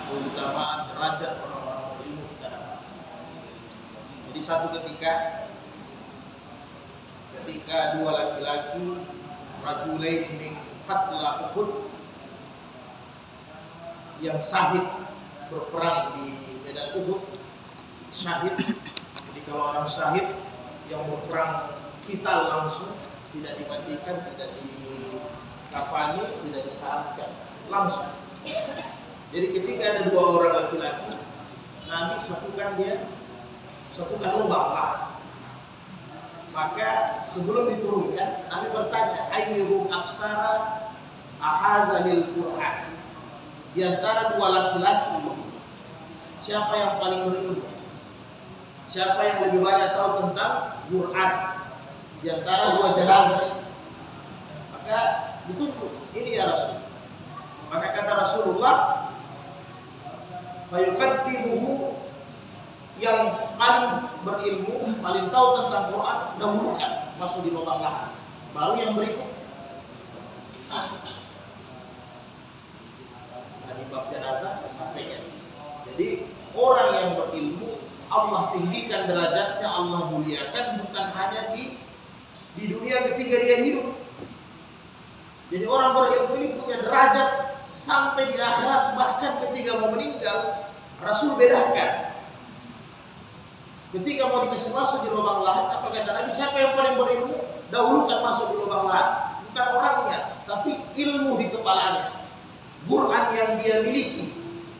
keutamaan derajat orang-orang berilmu kita dapat. Jadi satu ketika dua laki-laki rajulaini min qatla Uhud yang syahid berperang di medan Uhud, syahid. Jadi kalau orang syahid yang berperang kita langsung, tidak dimatikan, tidak dikafani, tidak disalatkan, langsung. Jadi ketika ada dua orang laki-laki, Nabi satukan lubang lah. Maka sebelum diturunkan, Nabi bertanya, ayyuhum aksara ahazalil Qur'an. Di antara dua laki-laki, siapa yang paling berilmu? Siapa yang lebih banyak tahu tentang Quran? Di antara dua jenazah. Maka ditunjuk, ini ya Rasul. Maka kata Rasulullah, fayuqaddimuhu, yang paling berilmu, paling tahu tentang Quran, dahulukan masuk di lubang lahan. Baru yang berikut. Dari bab jenazah saya sampaikan. Jadi orang yang berilmu Allah tinggikan derajatnya, Allah muliakan, bukan hanya di dunia ketika dia hidup. Jadi orang berilmu ini punya derajat sampai di akhirat, bahkan ketika mau meninggal. Rasul bedakan. Ketika mau dikasih masuk di lubang lahat, apa kata Nabi? Siapa yang paling berilmu? Dahulukan masuk di lubang lahat. Bukan orangnya, tapi ilmu di kepalanya. Quran yang dia miliki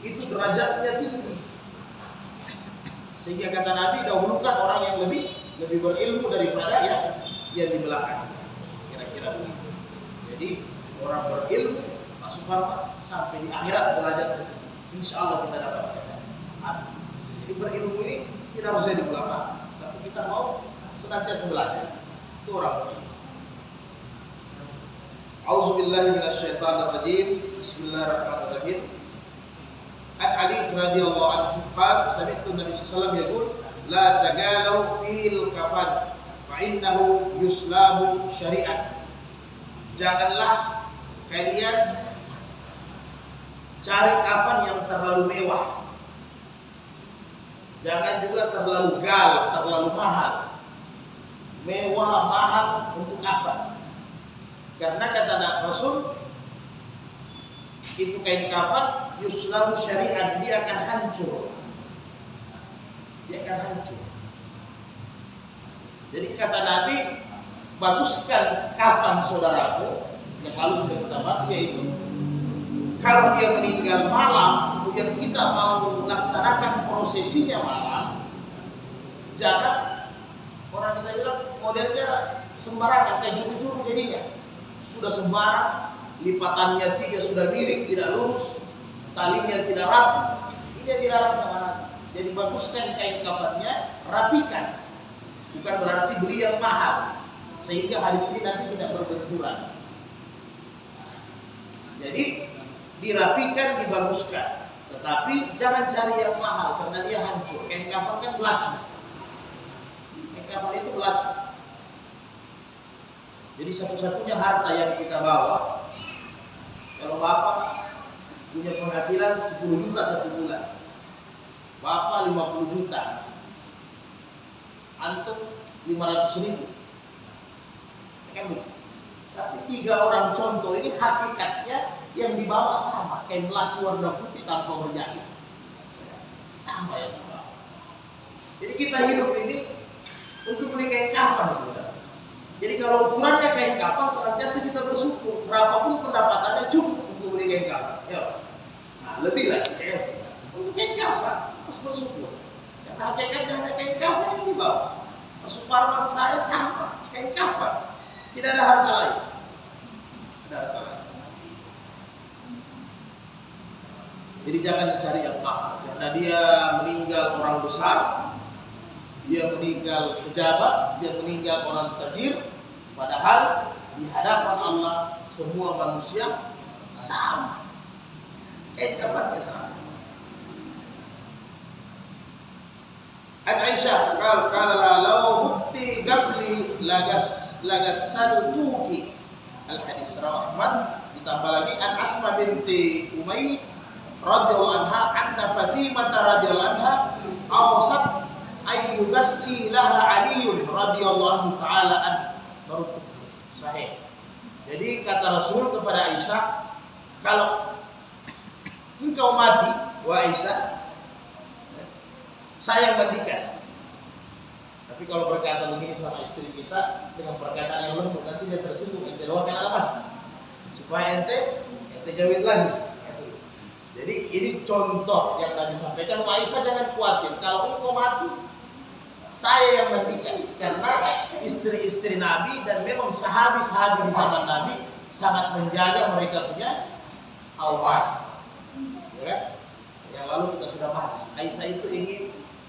itu derajatnya tinggi. Sehingga kata Nabi, dahulukan orang yang lebih berilmu daripada yang di belakang. Kira-kira begitu. Jadi orang berilmu masuk surga sampai di akhirat derajatnya. Insya Allah kita dapatkan. Jadi berilmu ini tidak harus jadi ulama, tapi kita mau senantiasa belajar. Itu orang berilmu. A'udzubillahi minasyaitonirrajim. Bismillahirrahmanirrahim. An Ali radhiyallahu anhu qala sami'tu Nabi sallallahu alaihi wasallam yaqul la tagalu fil kafan fa innahu yuslamu syari'at. Janganlah kalian cari kafan yang terlalu mewah. Jangan juga terlalu gal, terlalu mahal. Mewah, mahal untuk kafan. Karena kata Rasul, itu kain kafan yuslamu syari'at, dia akan hancur. Dia akan hancur. Jadi kata Nabi, baguskan kafan saudaraku, yang lalu sudah kita bahas, yaitu kalau dia meninggal malam, kemudian kita mau melaksanakan prosesinya malam, jangan orang kita bilang modelnya sembarangan, kayak juru-juru jadinya. Sudah sembarang, lipatannya 3 sudah miring, tidak lurus, talinya tidak rapi. Ini yang dilarang sama Nabi. Jadi baguskan kain kafannya, rapikan. Bukan berarti beli yang mahal, sehingga hadis ini nanti tidak berbenturan. Jadi dirapikan, dibaguskan, tetapi jangan cari yang mahal karena dia hancur. Kain kafan kan belacu. Kain kafan itu belacu. Jadi satu-satunya harta yang kita bawa, kalau bapak punya penghasilan 10 juta satu bulan, bapak 50 juta, antum 500.000, kan begitu. Tapi 3 orang contoh ini hakikatnya yang dibawa sama, kain belacu warna putih tanpa berjahit, sama yang dibawa. Jadi kita hidup ini untuk beli kain kafan, saudara. Jadi kalau ukurannya kain kafan, senantiasa kita bersyukur. Berapapun pendapatannya cukup untuk beli kain kafan. Ya. Nah, lebih lagi ya. Untuk kain kafan harus bersyukur. Karena hakikatnya hanya kain kafan yang dibawa. Masuk parman saya sama, kain kafan. Tidak ada harta lain. Tidak ada harta lain. Jadi jangan dicari yang mahal. Karena dia meninggal orang besar, dia meninggal pejabat, dia meninggal orang tajir. Padahal di hadapan Allah semua manusia sama. Kain kafannya sama. An Aisyah qala law mutti qabli lagassaltuki. Al hadis rawah Ahmad, ditambah lagi an Asma binti Umais radhiyallahu anha an Fatimah radhiyallahu anha awsat ayyugassi laha Aliyun radhiyallahu taala an. Baru sahih. Jadi kata Rasul kepada Aisyah, kalau engkau mati, wahai Aisyah, saya mandikan. Tapi kalau berkata begini sama istri kita dengan perkataan yang lembut, nanti dia tersinggung, ente doakan alamat supaya ente jawab lagi. Jadi ini contoh yang Nabi sampaikan. Aisyah jangan khawatir, kalau engkau mati saya yang mandikan, karena istri-istri Nabi dan memang sahabi-sahabi di zaman Nabi sangat menjaga mereka punya aurat, ya kan? Yang lalu kita sudah bahas, Aisyah itu ingin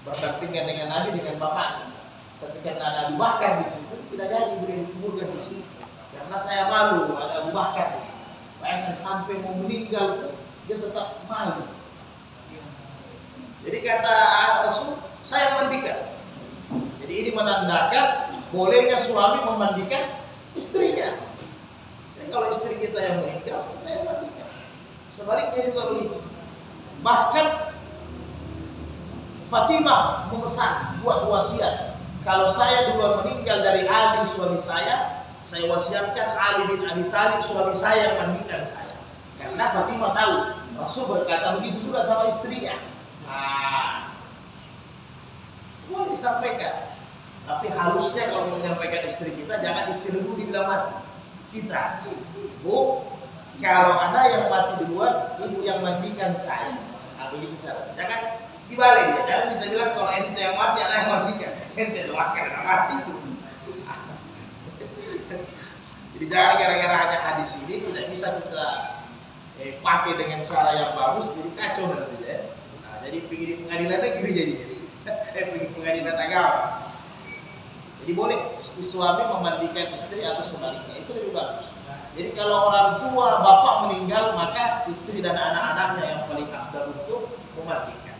berdampingan dengan Nabi dengan bapaknya, tapi karena ada Abu Bakar di situ tidak jadi beliau dikuburkan di sini, karena saya malu ada Abu Bakar di sini. Bayangkan sampai mau meninggal dia tetap malu. Jadi kata Rasul, saya mandikan. Jadi ini menandakan bolehnya suami memandikan istrinya. Jadi kalau istri kita yang meninggal, kita yang mandikan. Sebaliknya juga begitu. Bahkan Fatimah memesan, buat wasiat. Kalau saya duluan meninggal dari Ali suami saya wasiatkan Ali bin Abi Thalib suami saya yang mandikan saya. Karena Fatimah tahu Rasul berkata begitu juga sama istrinya. Boleh disampaikan. Tapi harusnya kalau menyampaikan istri kita, jangan istri dulu dibilang mati. Kita, Bu, kalau ada yang mati duluan, ibu yang mandikan saya. Begitu cara. Jangan dibalik dia. Jangan kita bilang kalau ente yang mati, ada yang mandikan. Ente doakan anak mati itu. Jadi jangan gara-gara hanya hadis ini tidak bisa kita pakai dengan cara yang bagus, jadi kacau nanti ya. Jadi pergi di pengadilan negeri jadi pergi pengadilan agama. Jadi boleh suami memandikan istri atau sebaliknya, itu lebih bagus. Jadi kalau orang tua bapak meninggal, maka istri dan anak-anaknya yang paling afdal untuk memandikan.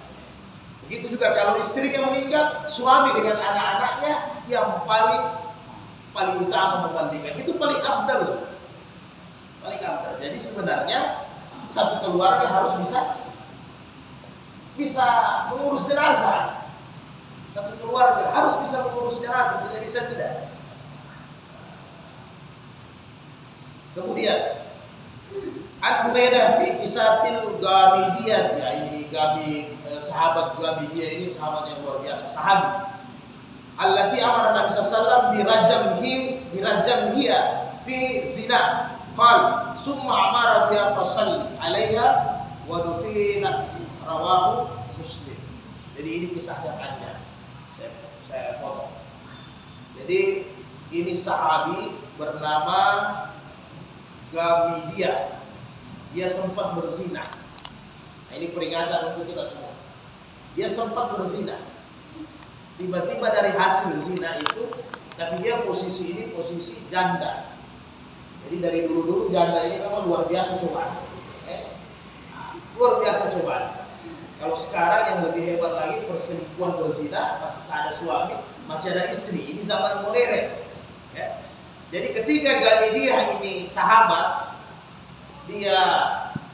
Begitu juga kalau istrinya meninggal, suami dengan anak-anaknya yang paling utama memandikan. Itu paling afdal. Paling afdal. Jadi sebenarnya satu keluarga harus bisa mengurus jenazah. Satu keluarga harus bisa mengurus jenazah, tidak bisa tidak. Kemudian Al-Buraidah fi Kisatil Ghamidiyah, ya ini sahabat Ghamidiyah ini sahabat yang luar biasa, sahabat. Allati amara Nabi sallallahu alaihi wasallam birajamhiya fi zina. Qal summa amara biha fasalli 'alaiha wa dufinat, rawahu Muslim. Jadi ini kisahnya panjang. Saya potong. Jadi ini sahabi bernama Ghamidiyah. Dia sempat berzina. Nah, ini peringatan untuk kita semua. Dia sempat berzina. Tiba-tiba dari hasil zina itu, tapi dia posisi ini posisi janda. Jadi dari dulu-dulu janda ini memang luar biasa cobaan. Luar biasa cobaan. Kalau sekarang yang lebih hebat lagi, perselingkuhan berzina, masih ada suami, masih ada istri. Ini zaman modern. Ya. Jadi ketika Ghamidiyah ini sahabat, dia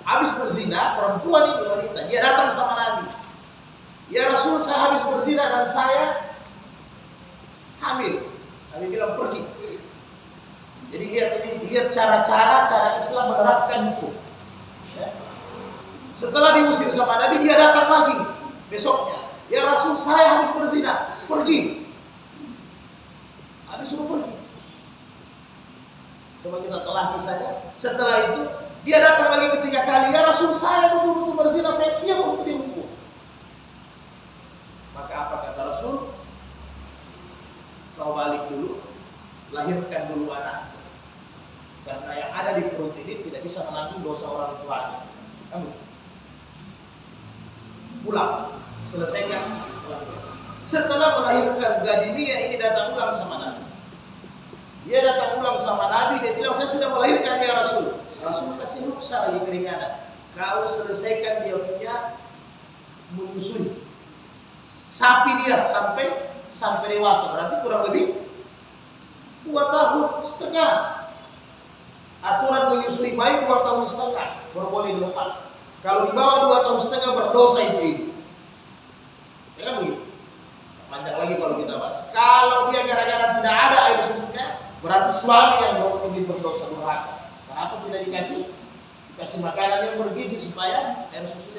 habis berzina, perempuan ini wanita, dia datang sama Nabi. Ya Rasul, saya habis berzina dan saya hamil. Nabi bilang pergi. Jadi lihat cara Islam menerapkan hukum. Ya. Setelah diusir sama Nabi, dia datang lagi besoknya. Ya Rasul, saya habis berzina, pergi. Habis suruh pergi. Coba kita telah kisahnya. Setelah itu, dia datang lagi ketiga kali. Ya Rasul, saya betul-betul berzina, saya siap untuk dihukum. Maka apa kata Rasul? Kau balik dulu, lahirkan dulu anak. Karena yang ada di perut ini tidak bisa menanggung dosa orang tuanya. Kamu pulang, selesaikan. Setelah melahirkan Ghamidiyah ini datang ulang sama Nabi. Dia datang ulang sama Nabi, dia bilang, saya sudah melahirkan ya Rasul. Rasul kasih ruksa lagi keringanan. Kau selesaikan dia punya menyusui. Sapi dia sampai dewasa, berarti kurang lebih 2 tahun setengah. Aturan menyusui bayi 2 tahun setengah baru boleh dilepas. Kalau di bawah 2 tahun setengah berdosa itu.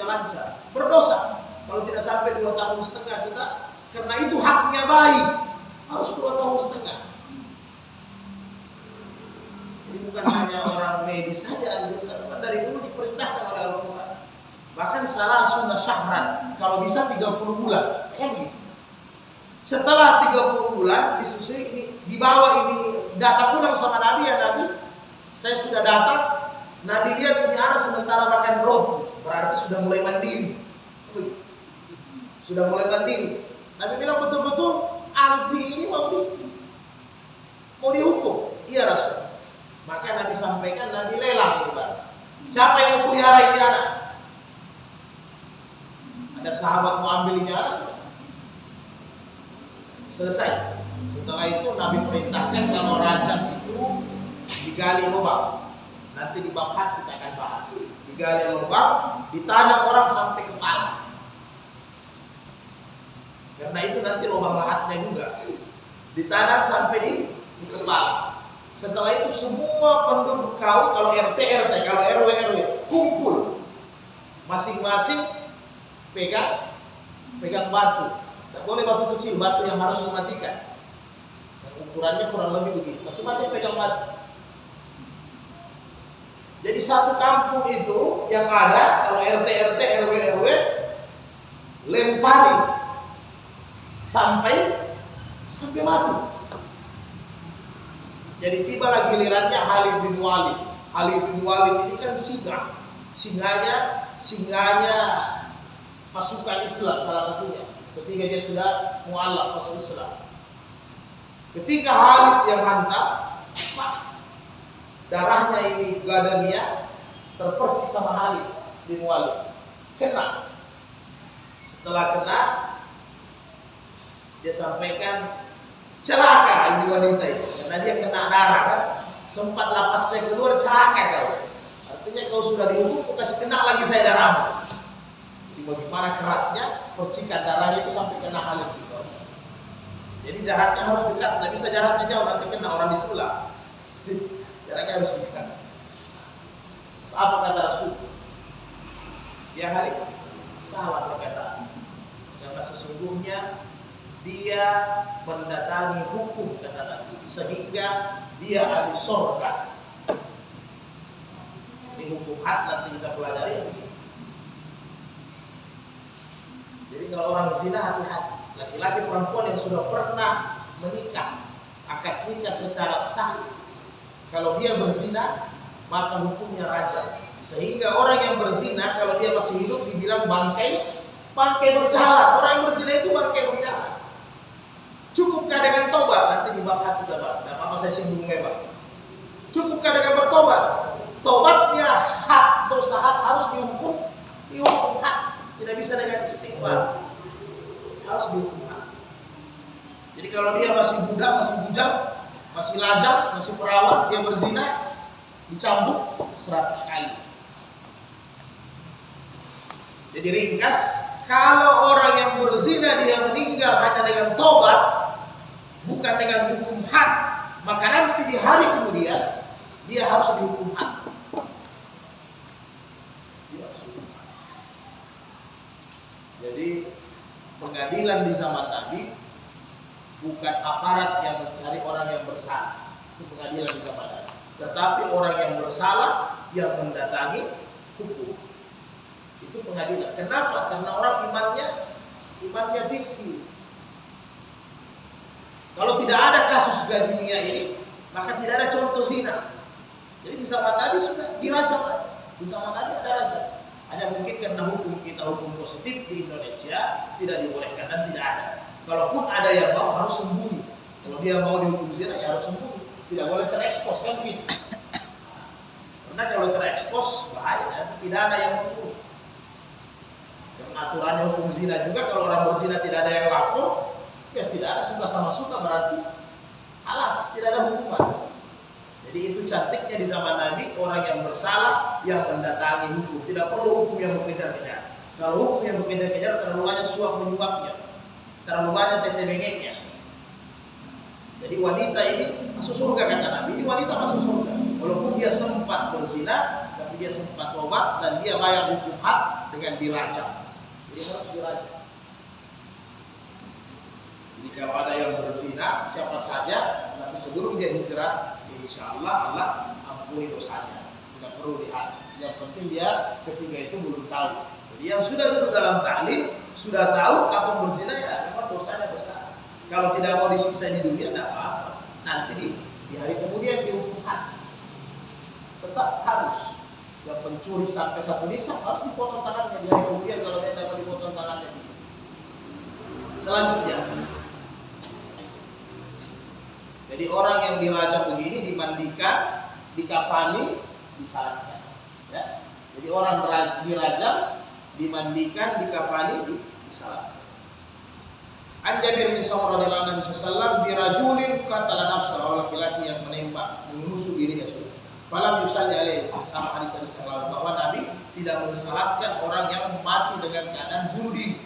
lancar. Berdosa kalau tidak sampai 2 tahun setengah kita, karena itu haknya bayi harus 2 tahun setengah. Jadi bukan hanya orang medis saja, karena dari dulu diperintahkan oleh Al-Quran. Bahkan salah sunnah syahran, kalau bisa 30 bulan, kayak begitu. Setelah 30 bulan disusui ini, dibawa ini data pulang sama Nabi, ya Nabi, saya sudah datang. Nabi lihat ini anak sementara makan roti, berarti sudah mulai mandiri. Sudah mulai mandiri. Nabi bilang betul-betul anti ini mau dihukum. Iya Rasul. Maka Nabi sampaikan, Nabi lelang itu kan. Siapa yang mau pelihara ini anak? Ada sahabat mau ambil ini anak. Selesai. Setelah itu Nabi perintahkan kalau rajam itu digali lubang. Nanti di bab had kita akan bahas. Digali lubang, ditanam orang sampai kepala. Karena itu nanti lubang lahatnya juga. Ditanam sampai di kepala. Setelah itu semua penduduk kau, kalau RT, kalau RW, kumpul. Masing-masing pegang batu. Tidak boleh batu kecil, batu yang harus mematikan. Ukurannya kurang lebih begitu. Masing-masing pegang batu. Jadi satu kampung itu yang ada, kalau RT, RW, lempari sampai mati. Jadi tibalah gilirannya Khalid bin Walid. Khalid bin Walid ini kan singanya pasukan Islam salah satunya. Ketika dia sudah mu'allaf masuk Islam. Ketika Khalid yang hantam, darahnya ini gadania terpercik sama Khalid bin Walid. Kena. Setelah kena, dia sampaikan celaka ini wanita itu, karena dia kena darah kan, sempat lapasnya keluar, celaka kau. Artinya kau sudah dihukum, kasih kena lagi saya darahmu. Jadi bagaimana kerasnya percikan darahnya itu sampai kena Khalid itu. Jadi jaraknya harus dekat, tidak bisa jaraknya jauh, nanti kena orang disulam. Jaraknya harus dekat. Apa kata Rasul? Ya Khalid, salah perkataan. Karena sesungguhnya dia mendatangi hukum kata Nabi, sehingga dia ahli surga. Ini hukum had nanti kita pelajari. Jadi kalau orang zina hati-hati. Laki-laki perempuan yang sudah pernah menikah, akad nikah secara sah, kalau dia berzina maka hukumnya rajam. Sehingga orang yang berzina kalau dia masih hidup dibilang bangkai berjalan. Orang yang berzina itu bangkai berjalan. Cukupkah dengan tobat? Nanti di bab had kita bahas. Tidak apa-apa saya singgung memang. Cukupkah dengan bertobat? Tobatnya hak, dosa hak harus dihukum hak. Tidak bisa dengan istighfar. Harus dihukum hak. Jadi kalau dia masih budak, masih bujang, masih lajang, masih perawan, dia berzina, dicambuk 100 kali. Jadi ringkas, kalau orang yang berzina dia meninggal hanya dengan tobat, bukan dengan hukum had, maka nanti di hari kemudian dia harus dihukum had. Jadi pengadilan di zaman Nabi bukan aparat yang mencari orang yang bersalah, itu pengadilan di zaman Nabi. Tetapi orang yang bersalah yang mendatangi hukum, itu pengadilan. Kenapa? Karena orang imannya tinggi. Kalau tidak ada kasus gadimia ini, maka tidak ada contoh zina. Jadi di zaman Nabi sudah dirajam. Di zaman Nabi ada rajam. Hanya mungkin karena hukum kita hukum positif di Indonesia tidak dibolehkan dan tidak ada. Kalaupun ada yang mau harus sembunyi. Kalau dia mau dihukum zina ya harus sembunyi. Tidak boleh terekspos kan begitu. Karena kalau terekspos bahaya, pidana yang hukum. Dan aturannya hukum zina juga kalau orang berzina tidak ada yang lapor, ya tidak ada, suka sama suka berarti alas, tidak ada hukuman. Jadi itu cantiknya di zaman Nabi, orang yang bersalah yang mendatangi hukum, tidak perlu hukum yang mengejar-kejar. Kalau hukum yang mengejar-kejar terlalu banyak suap menyuapnya, terlalu banyak tete-bengeknya. Jadi wanita ini masuk surga kata Nabi, ini wanita masuk surga. Walaupun dia sempat berzina, tapi dia sempat tobat dan dia bayar hukum had, dengan dirajam. Jadi harus dirajam. Jadi kalau ada yang berzina, siapa saja, tapi sebelum dia hijrah, insya Allah Allah ampuni dosanya. Tidak perlu lihat. Yang penting dia ketika itu belum tahu. Jadi yang sudah duduk dalam ta'lim, sudah tahu apa berzina, ya memang dosanya besar. Kalau tidak mau disiksa di dunia, tidak apa-apa. Nanti di hari kemudian dihukum mati. Tetap harus. Yang pencuri sampai 1 nisan harus dipotong tangannya di hari kemudian kalau dia dapat dipotong tangannya. Selanjutnya, jadi orang yang dirajam begini dimandikan, dikafani, disalatkan. Ya. Jadi orang dirajam, dimandikan, dikafani, disalatkan. An Jabir bin Samurah radhiyallahu anhu sallallahu birajulin qatala nafsa, laki-laki yang menembak, menusuk dirinya sudah. Falam yusalli alaihi, sama hadis-hadis yang lalu bahwa Nabi tidak mensalatkan orang yang mati dengan keadaan bunuh diri.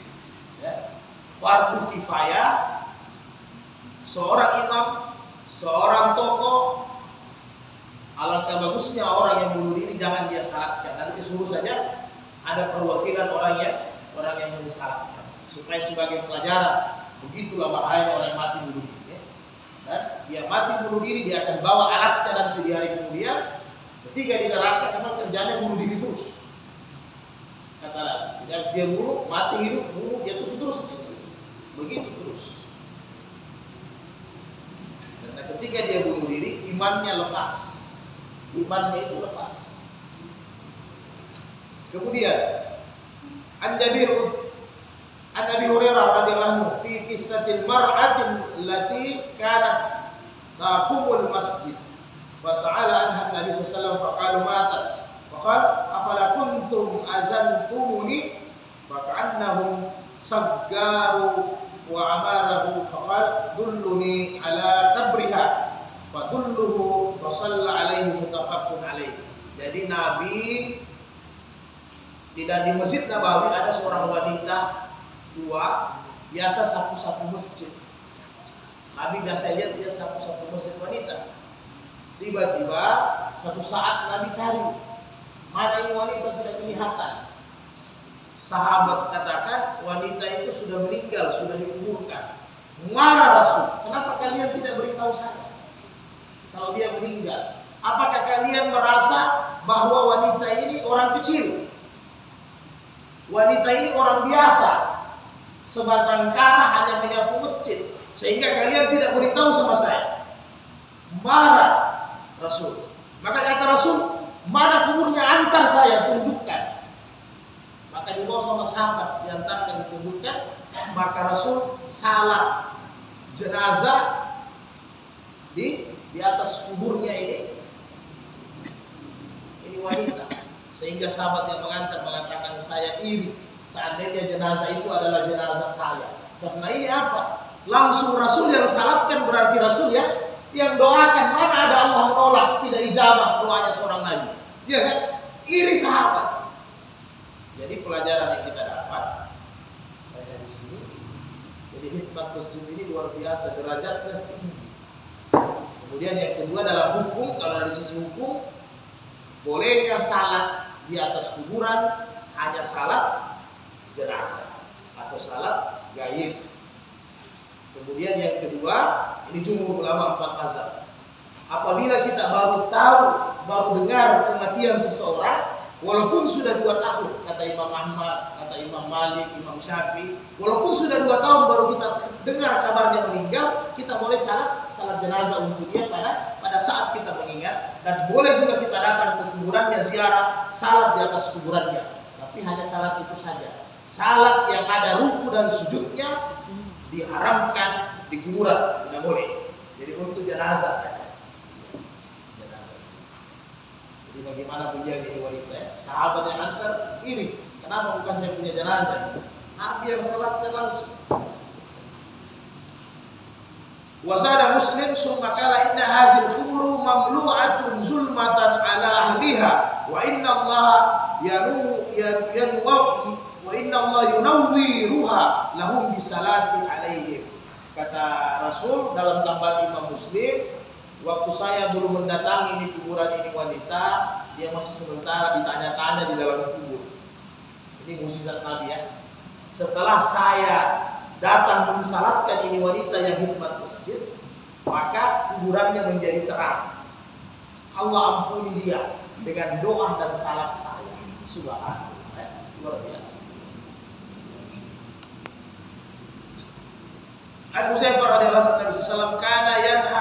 Ya. Fardu kifayah, seorang imam, seorang tokoh, alangkah bagusnya orang yang bunuh diri jangan dia salatkan. Nanti disuruh saja ada perwakilan orang yang mensalatkan supaya sebagai pelajaran. Begitulah bahayanya orang yang mati bunuh diri. Ya. Dan dia mati bunuh diri, dia akan bawa alatnya nanti di hari kemudian. Ketika di neraka memang kerjanya bunuh diri terus. Katalah, tidak dia bunuh, mati hidup, bunuh, dia terus. Begitu terus. Dan ketika dia bunuh diri, imannya lepas. Imannya itu lepas. Kemudian, An Abi Hurairah radhiyallahu anhu fi qissatil mar'atin allati kanat taqumul masjid. Fasa'ala anha Nabi sallallahu alaihi wasallam faqala matat. Faqala afala kuntum azantumuni faka'annahum saggaru wa amarahu faqala dulluni ala qabriha fadulluhu fa shalla alaihi muttafaqun alaihi. Jadi Nabi di Masjid Nabawi ada seorang wanita tua biasa sapu-sapu masjid. Nabi biasa lihat dia sapu-sapu masjid wanita. Tiba-tiba suatu saat Nabi cari mana ini wanita tidak kelihatan. Sahabat katakan wanita itu sudah meninggal, sudah dikuburkan. Marah Rasul, kenapa kalian tidak beritahu saya kalau dia meninggal? Apakah kalian merasa bahwa wanita ini orang kecil? Wanita ini orang biasa, sebatang kara hanya menyapu masjid, sehingga kalian tidak beritahu sama saya. Marah Rasul. Maka kata Rasul, mana kuburnya, antar saya, tunjukkan. Maka dibawa sama sahabat, diantarkan, ditunjukkan. Maka Rasul salat jenazah di atas kuburnya ini wanita. Sehingga sahabat yang mengantar mengatakan, saya iri seandainya jenazah itu adalah jenazah saya. Karena ini apa? Langsung Rasul yang salatkan, berarti Rasul yang doakan. Mana ada Allah menolak, tidak ijabah doanya seorang nabi. Ya kan? Iri sahabat. Jadi pelajaran yang kita dapat dari sini. Jadi hikmat masjid ini luar biasa, derajatnya tinggi. Kemudian yang kedua dalam hukum, kalau dari sisi hukum, bolehnya salat di atas kuburan hanya salat jenazah atau salat gaib. Kemudian yang kedua, ini jumhur ulama 4 mazhab. Apabila kita baru tahu, baru dengar kematian seseorang, walaupun sudah 2 tahun, kata Imam Ahmad, kata Imam Malik, Imam Syafi'i, walaupun sudah 2 tahun baru kita dengar kabarnya meninggal, kita boleh salat jenazah untuk dia pada saat kita mengingat, dan boleh juga kita datang ke kuburannya, ziarah, salat di atas kuburannya. Tapi hanya salat itu saja. Salat yang ada ruku dan sujudnya diharamkan di kuburan, tidak boleh. Jadi untuk jenazah saja. Jadi bagaimana menjaga ini wanita? Sahabat yang ansar iri, kenapa bukan saya punya jenazah? Nabi yang salatnya langsung. Wasada Muslim summa qala inna hazil quburu mamlu'atun zulmatan ala ahliha wa inna Allah yunawwiruha lahum bisalati alaihim. Kata Rasul dalam tambahan Imam Muslim, waktu saya belum mendatangi ini kuburan ini wanita, dia masih sementara ditanya-tanya di dalam kubur. Ini mukjizat Nabi ya. Setelah saya datang mensalatkan ini wanita yang khidmat masjid, maka kuburannya menjadi terang. Allah ampuni dia dengan doa dan salat saya. Subhanallah, luar biasa. Abu Hurairah radhiyallahu anhu Nabi sallallahu kana yanha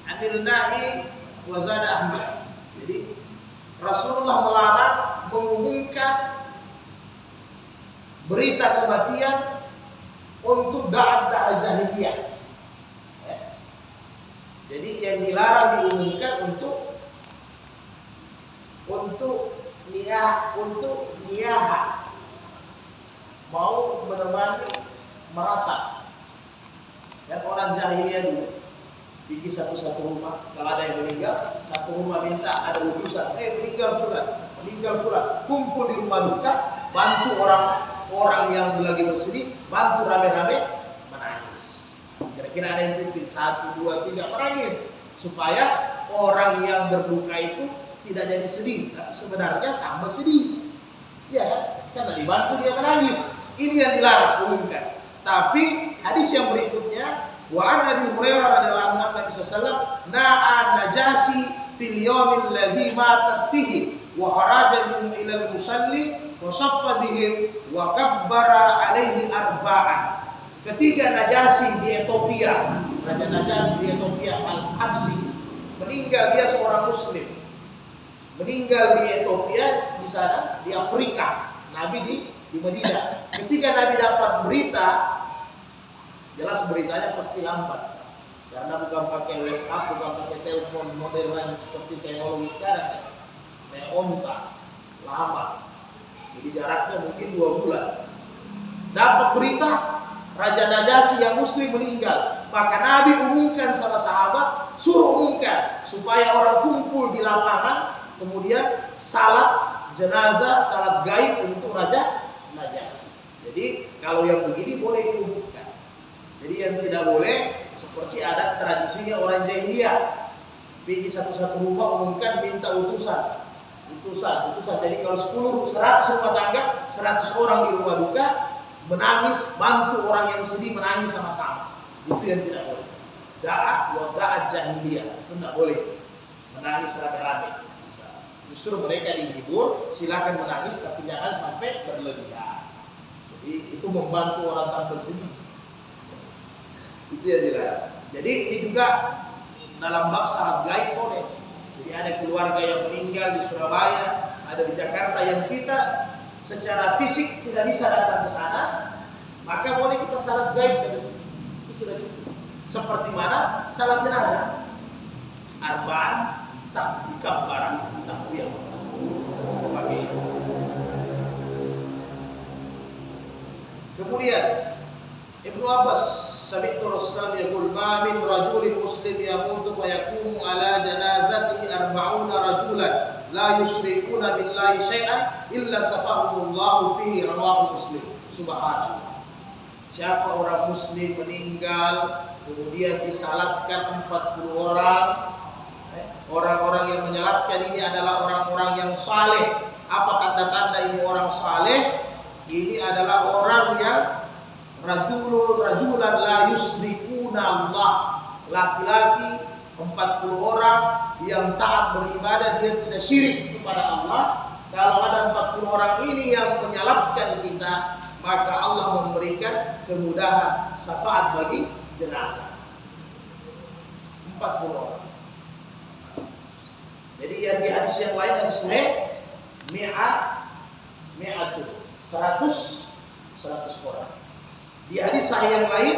anil nahi wa zada Ahmad. Jadi Rasulullah melarang mengumumkan berita kematian untuk da'at jahiliyah. Jadi yang dilarang diumumkan untuk niyaha, mau menemani meratap. Dan orang jahiliyah dulu bikin satu rumah, kalau ada yang meninggal, satu rumah minta ada utusan, meninggal pula, kumpul di rumah duka, bantu orang yang lagi bersedih, bantu rame-rame menangis. Kira-kira ada yang pimpin 1, 2, 3 menangis supaya orang yang berduka itu tidak jadi sedih, tapi sebenarnya tambah sedih. Ya kan? Karena dibantu dia menangis. Ini yang dilarang umumkan. Tapi hadis yang berikutnya, wa an Abi Hurairah radhiyallahu anhu Nabi sallallahu na'a najasi fil yawmil ladzi matat fihi wa kharaja minhu ila al-musalli wa saffa bihim wa kabbara alaihi arba'an. Ketika Najasi di Ethiopia, Raja Najasi di Ethiopia Al-Habsi meninggal, dia seorang muslim. Meninggal di Ethiopia, di sana di Afrika. Nabi di Madinah. Ketika Nabi dapat berita, jelas beritanya pasti lambat. Karena bukan pakai WhatsApp, bukan pakai telepon modern seperti teknologi sekarang. Onta, lama. Jadi jaraknya mungkin 2 bulan. Dapat berita Raja Najasi yang muslim meninggal, maka Nabi umumkan sama sahabat, suruh umumkan supaya orang kumpul di lapangan, kemudian salat jenazah, salat gaib untuk Raja Najasi. Jadi kalau yang begini boleh diumumkan. Jadi yang tidak boleh seperti adat tradisinya orang jahiliyah, pergi satu-satu rumah umumkan minta utusan. Jadi kalau 100 rumah tangga, 100 orang di rumah duka menangis, bantu orang yang sedih menangis sama-sama. Itu yang tidak boleh. Da'at jahiliyah itu tidak boleh. Menangis rame-rame. Justru mereka dihibur, silakan menangis tapi jangan sampai berlebihan. Jadi itu membantu orang tak bersedih. Itu yang dilarang. Jadi ini juga dalam bab salat gaib boleh. Jadi ada keluarga yang meninggal di Surabaya, ada di Jakarta yang kita secara fisik tidak bisa datang ke sana, maka boleh kita salat gaib dari sini. Itu sudah cukup. Seperti mana salat jenazah. Arba'an tak dikabbar, tak uyang. Pakai. Kemudian Ibnu Abbas sami'tu Rasulullah yaqul ma min rajulin muslim yamutu fa yaqumu ala janazatihi 40 rajulan la yusyrikuna billahi syai'an illa safahumullahu fihi, rawahu Muslim. Subhanallah. Siapa orang muslim meninggal kemudian disalatkan 40 orang, orang-orang yang menyalatkan ini adalah orang-orang yang saleh. Apa tanda-tanda ini orang saleh? Ini adalah orang yang rajulan la yusyrikuna Allah, laki-laki 40 orang yang taat beribadah, dia tidak syirik kepada Allah. Kalau ada 40 orang ini yang menyalahkan kita, maka Allah memberikan kemudahan syafaat bagi jenazah. 40 orang. Jadi yang di hadis yang lain hadis sahih mi'atu 100 orang. Di hadis sahih yang lain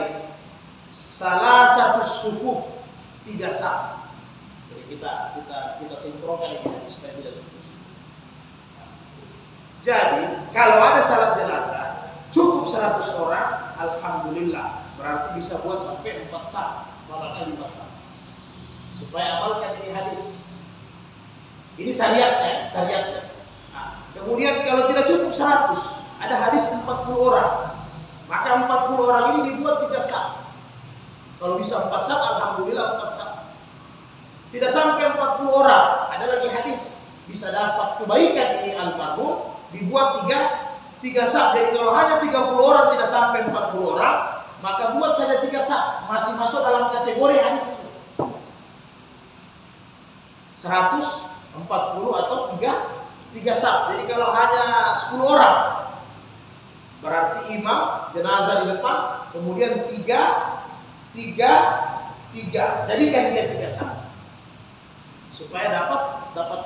salah satu sufuf 3 saf. Jadi kita sinkronkan ini supaya tidak putus. Jadi kalau ada salat jenazah cukup 100 orang, alhamdulillah, berarti bisa buat sampai 4 saf, malah 5 saf. Supaya amalkan ini hadis. Ini syariatnya. Nah, kemudian kalau tidak cukup 100, ada hadis 40 orang. Maka 40 orang ini dibuat 3 saf. Kalau bisa 4 saf, alhamdulillah 4 saf. Tidak sampai 40 orang, ada lagi hadis bisa dapat kebaikan ini almarhum dibuat tiga saf. Jadi kalau hanya 30 orang tidak sampai 40 orang, maka buat saja 3 saf, masih masuk dalam kategori hadis ini. 140 atau 3 saf. Jadi kalau hanya 10 orang, berarti imam jenazah di depan, kemudian 3. Jadikan dia 3 saf supaya dapat